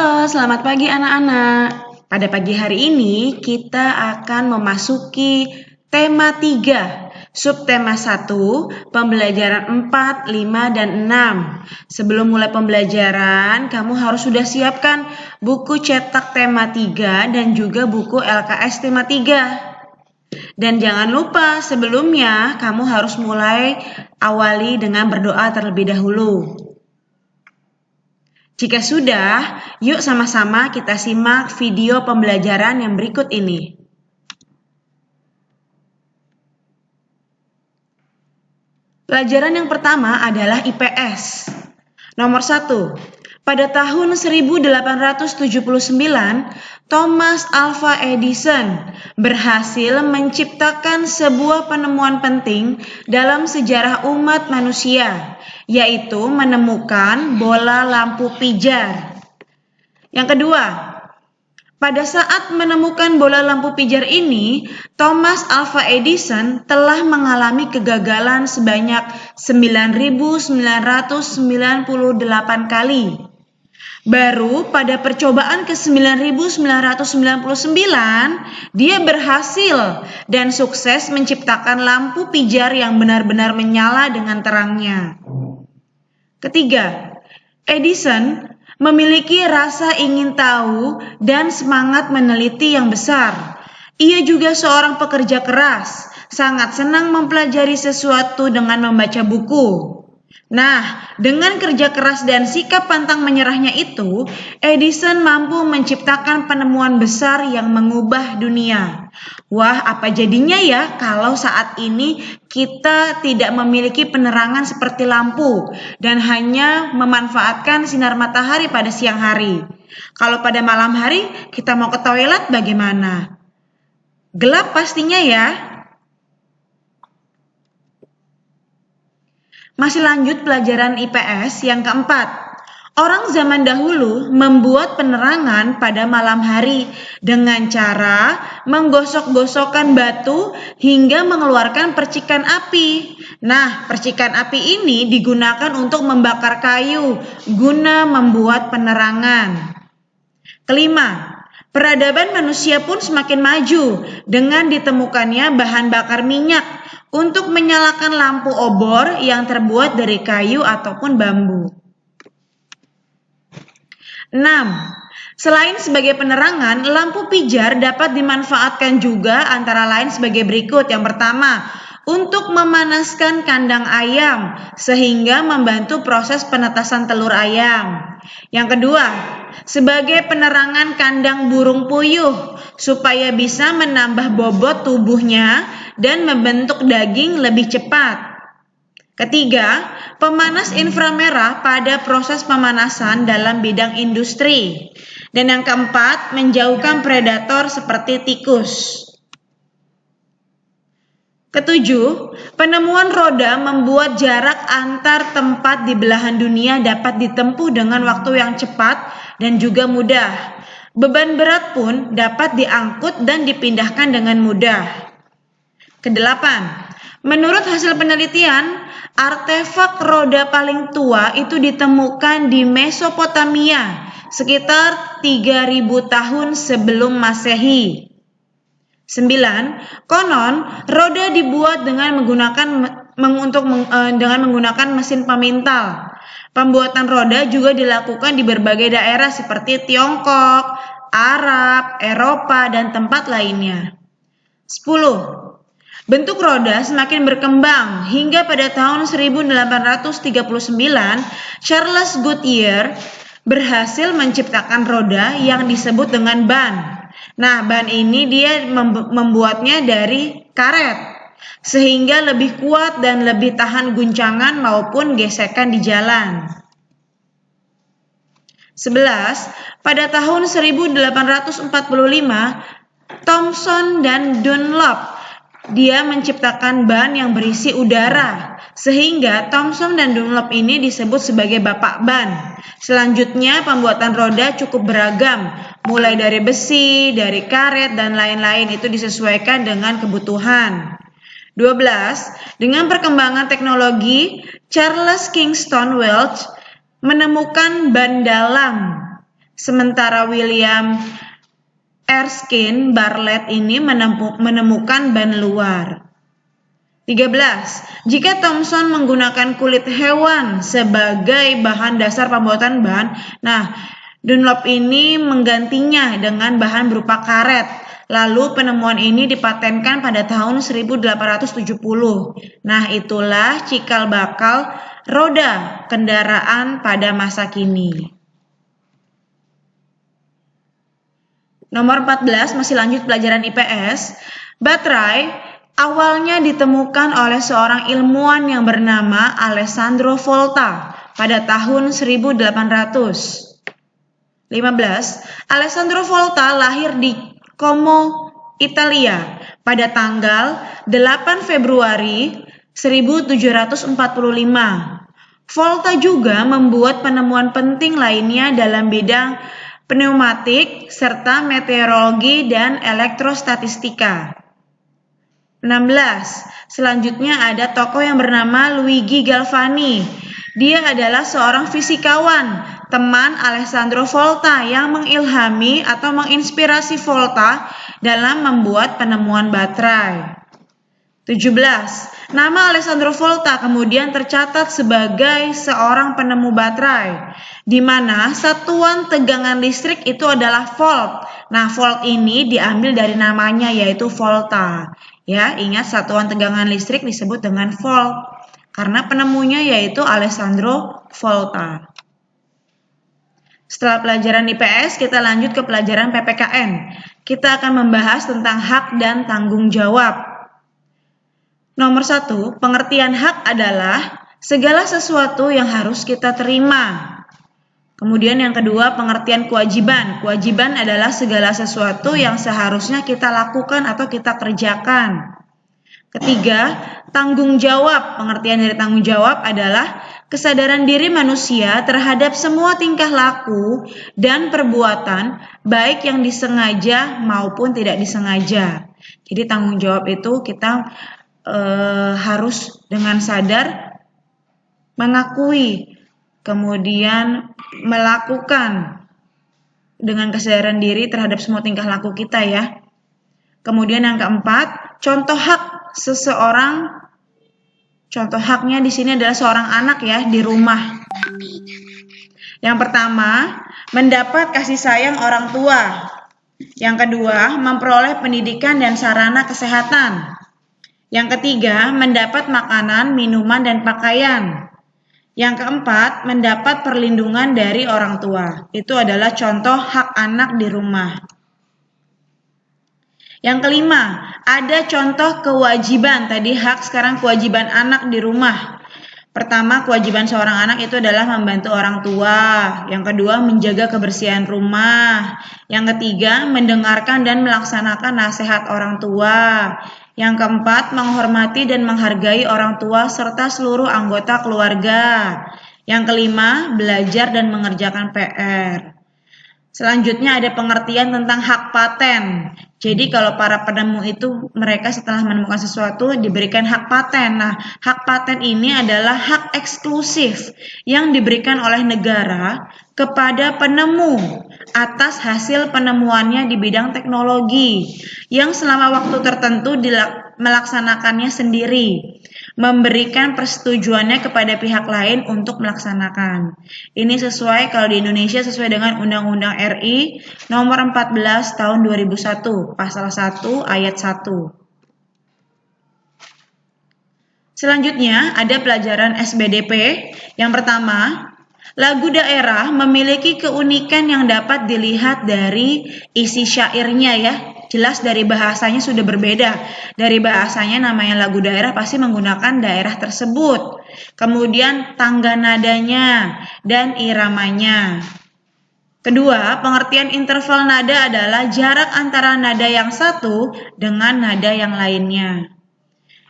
Selamat pagi anak-anak. Pada pagi hari ini kita akan memasuki tema 3, subtema 1, pembelajaran 4, 5, dan 6. Sebelum mulai pembelajaran, kamu harus sudah siapkan buku cetak tema 3 dan juga buku LKS tema 3. Dan jangan lupa sebelumnya kamu harus mulai awali dengan berdoa terlebih dahulu. Jika sudah, yuk sama-sama kita simak video pembelajaran yang berikut ini. Pelajaran yang pertama adalah IPS. Nomor 1. Pada tahun 1879, Thomas Alva Edison berhasil menciptakan sebuah penemuan penting dalam sejarah umat manusia, yaitu menemukan bola lampu pijar. Yang kedua, pada saat menemukan bola lampu pijar ini, Thomas Alva Edison telah mengalami kegagalan sebanyak 9.998 kali. Baru pada percobaan ke-9.999, dia berhasil dan sukses menciptakan lampu pijar yang benar-benar menyala dengan terangnya. Ketiga, Edison memiliki rasa ingin tahu dan semangat meneliti yang besar. Ia juga seorang pekerja keras, sangat senang mempelajari sesuatu dengan membaca buku. Nah, dengan kerja keras dan sikap pantang menyerahnya itu, Edison mampu menciptakan penemuan besar yang mengubah dunia. Wah, apa jadinya ya kalau saat ini kita tidak memiliki penerangan seperti lampu dan hanya memanfaatkan sinar matahari pada siang hari. Kalau pada malam hari kita mau ke toilet bagaimana? Gelap pastinya ya. Masih lanjut pelajaran IPS yang keempat. Orang zaman dahulu membuat penerangan pada malam hari dengan cara menggosok-gosokkan batu hingga mengeluarkan percikan api. Nah, percikan api ini digunakan untuk membakar kayu guna membuat penerangan. Kelima, peradaban manusia pun semakin maju dengan ditemukannya bahan bakar minyak untuk menyalakan lampu obor yang terbuat dari kayu ataupun bambu. 6. Selain sebagai penerangan, lampu pijar dapat dimanfaatkan juga antara lain sebagai berikut. Yang pertama, untuk memanaskan kandang ayam sehingga membantu proses penetasan telur ayam. Yang kedua, sebagai penerangan kandang burung puyuh supaya bisa menambah bobot tubuhnya dan membentuk daging lebih cepat. Ketiga, pemanas inframerah pada proses pemanasan dalam bidang industri. Dan yang keempat, menjauhkan predator seperti tikus. Ketujuh, penemuan roda membuat jarak antar tempat di belahan dunia dapat ditempuh dengan waktu yang cepat dan juga mudah. Beban berat pun dapat diangkut dan dipindahkan dengan mudah. Kedelapan, menurut hasil penelitian, artefak roda paling tua itu ditemukan di Mesopotamia sekitar 3.000 tahun sebelum Masehi. 9. Konon, roda dibuat dengan menggunakan mesin pemintal. Pembuatan roda juga dilakukan di berbagai daerah seperti Tiongkok, Arab, Eropa, dan tempat lainnya. 10. Bentuk roda semakin berkembang hingga pada tahun 1839, Charles Goodyear berhasil menciptakan roda yang disebut dengan ban. Nah, ban ini dia membuatnya dari karet, sehingga lebih kuat dan lebih tahan guncangan maupun gesekan di jalan. 11. Pada tahun 1845, Thomson dan Dunlop dia menciptakan ban yang berisi udara, sehingga Thomson dan Dunlop ini disebut sebagai bapak ban. Selanjutnya, pembuatan roda cukup beragam, mulai dari besi, dari karet, dan lain-lain itu disesuaikan dengan kebutuhan. 12. Dengan perkembangan teknologi, Charles Kingston Welch menemukan ban dalam Sementara William Erskine Bartlett ini menemukan ban luar. 13. Jika Thomson menggunakan kulit hewan sebagai bahan dasar pembuatan ban, Dunlop ini menggantinya dengan bahan berupa karet. Lalu penemuan ini dipatenkan pada tahun 1870. Itulah cikal bakal roda kendaraan pada masa kini. Nomor 14, masih lanjut pelajaran IPS. Baterai awalnya ditemukan oleh seorang ilmuwan yang bernama Alessandro Volta pada tahun 1800. 15. Alessandro Volta lahir di Como, Italia pada tanggal 8 Februari 1745. Volta juga membuat penemuan penting lainnya dalam bidang pneumatik serta meteorologi dan elektrostatistika. 16. Selanjutnya ada tokoh yang bernama Luigi Galvani. Dia adalah seorang fisikawan, teman Alessandro Volta yang mengilhami atau menginspirasi Volta dalam membuat penemuan baterai. 17. Nama Alessandro Volta kemudian tercatat sebagai seorang penemu baterai, di mana satuan tegangan listrik itu adalah volt. Volt ini diambil dari namanya yaitu volta. Ya, ingat satuan tegangan listrik disebut dengan volt karena penemunya yaitu Alessandro Volta. Setelah pelajaran IPS, kita lanjut ke pelajaran PPKN. Kita akan membahas tentang hak dan tanggung jawab. Nomor 1, pengertian hak adalah segala sesuatu yang harus kita terima. Kemudian yang kedua, pengertian kewajiban. Kewajiban adalah segala sesuatu yang seharusnya kita lakukan atau kita kerjakan. Ketiga, tanggung jawab. Pengertian dari tanggung jawab adalah kesadaran diri manusia terhadap semua tingkah laku dan perbuatan, baik yang disengaja maupun tidak disengaja. Jadi tanggung jawab itu kita harus dengan sadar mengakui, kemudian melakukan dengan kesadaran diri terhadap semua tingkah laku kita ya. Kemudian yang keempat, contoh hak seseorang. Contoh haknya di sini adalah seorang anak ya di rumah. Yang pertama, mendapat kasih sayang orang tua. Yang kedua, memperoleh pendidikan dan sarana kesehatan. Yang ketiga, mendapat makanan, minuman, dan pakaian. Yang keempat, mendapat perlindungan dari orang tua. Itu adalah contoh hak anak di rumah. Yang kelima, ada contoh kewajiban. Tadi hak, sekarang kewajiban anak di rumah. Pertama, kewajiban seorang anak itu adalah membantu orang tua. Yang kedua, menjaga kebersihan rumah. Yang ketiga, mendengarkan dan melaksanakan nasihat orang tua. Yang keempat, menghormati dan menghargai orang tua serta seluruh anggota keluarga. Yang kelima, belajar dan mengerjakan PR. Selanjutnya ada pengertian tentang hak paten. Jadi kalau para penemu itu mereka setelah menemukan sesuatu diberikan hak paten. Hak paten ini adalah hak eksklusif yang diberikan oleh negara kepada penemu atas hasil penemuannya di bidang teknologi yang selama waktu tertentu melaksanakannya sendiri, memberikan persetujuannya kepada pihak lain untuk melaksanakan. Ini sesuai kalau di Indonesia sesuai dengan Undang-Undang RI nomor 14 tahun 2001, pasal 1 ayat 1. Selanjutnya ada pelajaran SBDP. Yang pertama, lagu daerah memiliki keunikan yang dapat dilihat dari isi syairnya ya. Jelas dari bahasanya sudah berbeda. Dari bahasanya namanya lagu daerah pasti menggunakan daerah tersebut. Kemudian tangga nadanya dan iramanya. Kedua, pengertian interval nada adalah jarak antara nada yang satu dengan nada yang lainnya.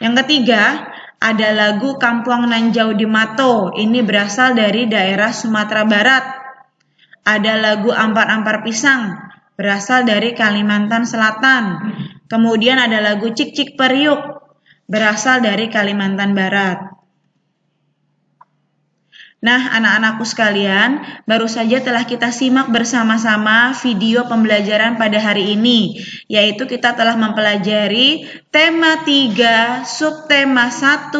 Yang ketiga, ada lagu Kampuang Nanjau di Mato. Ini berasal dari daerah Sumatera Barat. Ada lagu Ampar-Ampar Pisang, berasal dari Kalimantan Selatan. Kemudian ada lagu Cik Cik Periuk, berasal dari Kalimantan Barat. Nah, anak-anakku sekalian, baru saja telah kita simak bersama-sama video pembelajaran pada hari ini, yaitu kita telah mempelajari tema 3, subtema 1,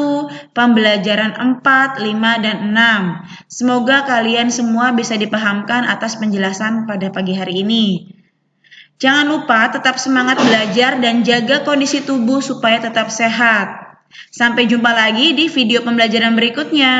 pembelajaran 4, 5, dan 6. Semoga kalian semua bisa dipahamkan atas penjelasan pada pagi hari ini. Jangan lupa tetap semangat belajar dan jaga kondisi tubuh supaya tetap sehat. Sampai jumpa lagi di video pembelajaran berikutnya.